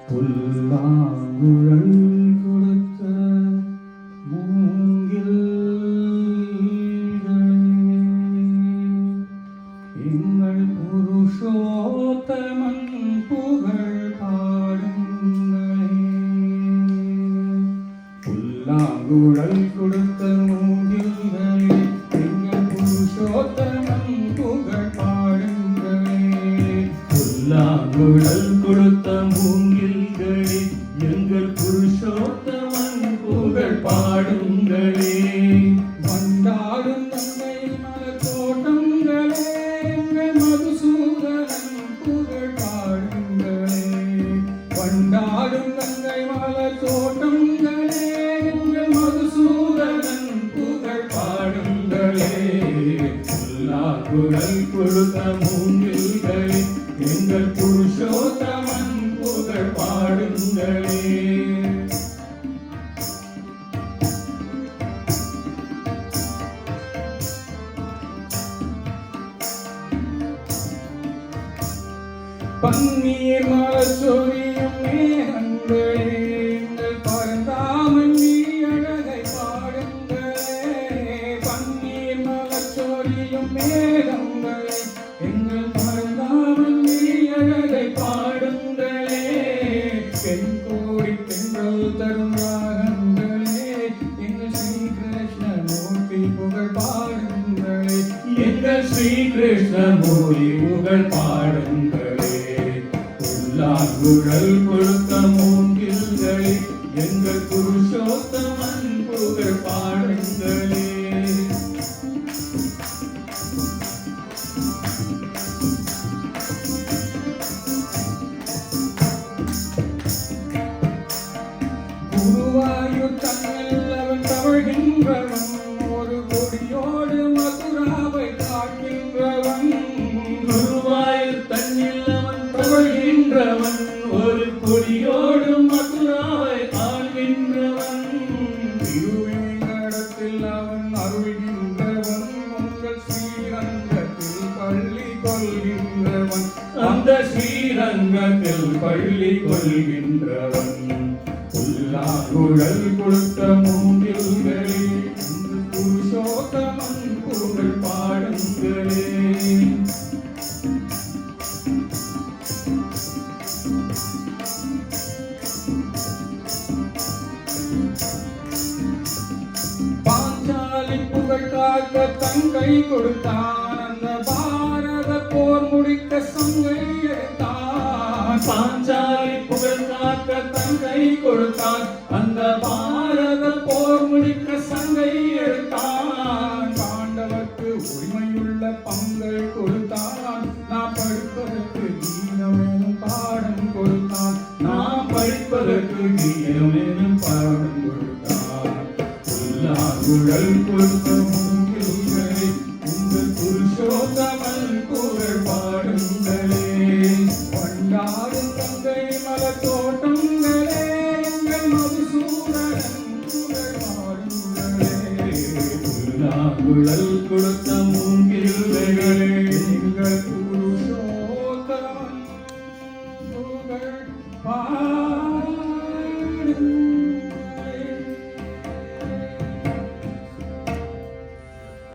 புல்லாங்குழல் கொடுத்த எங்கள் புருஷோத்தமன் புகழ் பாடுங்களே. புல்லாங்குழல் கொடுத்த மூங்கில்களே, எங்கள் புருஷோத்தமன் புகழ் பாடுங்களே. புல்லாங்குழல் கொடுத்த மூங்கில்களே, எங்கள் புருஷோத்தமன் புகழ் பாடுங்களே. வண்டாடும் தந்தை மலர் தோட்டங்களே, எங்கள் மதுசூதனன் புகழ் பாடுங்களே. வண்டாடும் தந்தை மலர் தோட்டங்களே, எங்கள் மதுசூதனன் புகழ் பாடுங்களே. புல்லாங்குழல் கொடுத்த மூங்கில்களே, எங்கள் புருஷோத்தமன் புகழ் பாடுங்களே. பன்னீர் மலர் சொரியும் மேகங்களே, எங்கள் பரந்தாமன் நீ அழகை பாடுங்களே. பன்னீர் மலர் சொரியும் மேகங்களே, எங்கள் பரந்தாமன் நீ அழகை பாடுங்களே. பெண் கோடி பெண்கள் தரும் ராகங்களே, எங்கள் ஸ்ரீ கிருஷ்ணமூர்த்தி புகழ் பாடுங்களே. எங்கள் ஸ்ரீ கிருஷ்ணமூர்த்தி புகழ் பாடுங்களே. புல்லாங்குழல் கொடுத்த மூங்கில்களே, எங்கள் புருஷோத்தமன் புகழ் பாடுங்களே. குருவாயூர் தன்னில் அவன் தவழ்கின்றவன், ஒரு கொடியோடு மதுராவை காக்கின்றவன். குருவாயூர் தன்னில் அவன் தவழ்கின்றவன், ஒரு கொடியோடு மதுராவை ஆள்கின்றவன். திருவேங்கடத்தில் அவன் அருள்கின்றவன், உங்கள் ஸ்ரீரங்கத்தில் பள்ளி கொள்கின்றவன். அந்த ஸ்ரீரங்கத்தில் பள்ளி கொள்கின்றவன். புல்லாங்குழல் கொடுத்த மூங்கில்களே, புருஷோத்தமன் புகழ் பாடுங்களே. பாஞ்சாலி புகழ் காக்க தங்கை கொடுத்தான், அந்த பாரத போர் முடிக்க சங்கை எடுத்தான். பாஞ்சாலி புகழ் காக்க தங்கை கொடுத்தான், அந்த பாரத போர் முடிக்க சங்கை எடுத்தான். பாண்டவர்க்கு உரிமையுள்ள பங்கை கொடுத்தான், நாம் படிப்பதற்கு கீதமேனும் பாடம் கொடுத்தான். நாம் படிப்பதற்கு கீதமேனும் பாடம் கொடுத்தான். புல்லாங்குழல் கொடுத்த மூங்கில்களே, உங்கள் புருஷோத்தமன் புகழ் பாடுங்களே. வண்டாடும் தந்தை மலர் தோட்டங்களே, எங்கள் மதுசூதனன் புகழ் பாடுங்களே. புல்லாங்குழல் கொடுத்த மூங்கில்களே,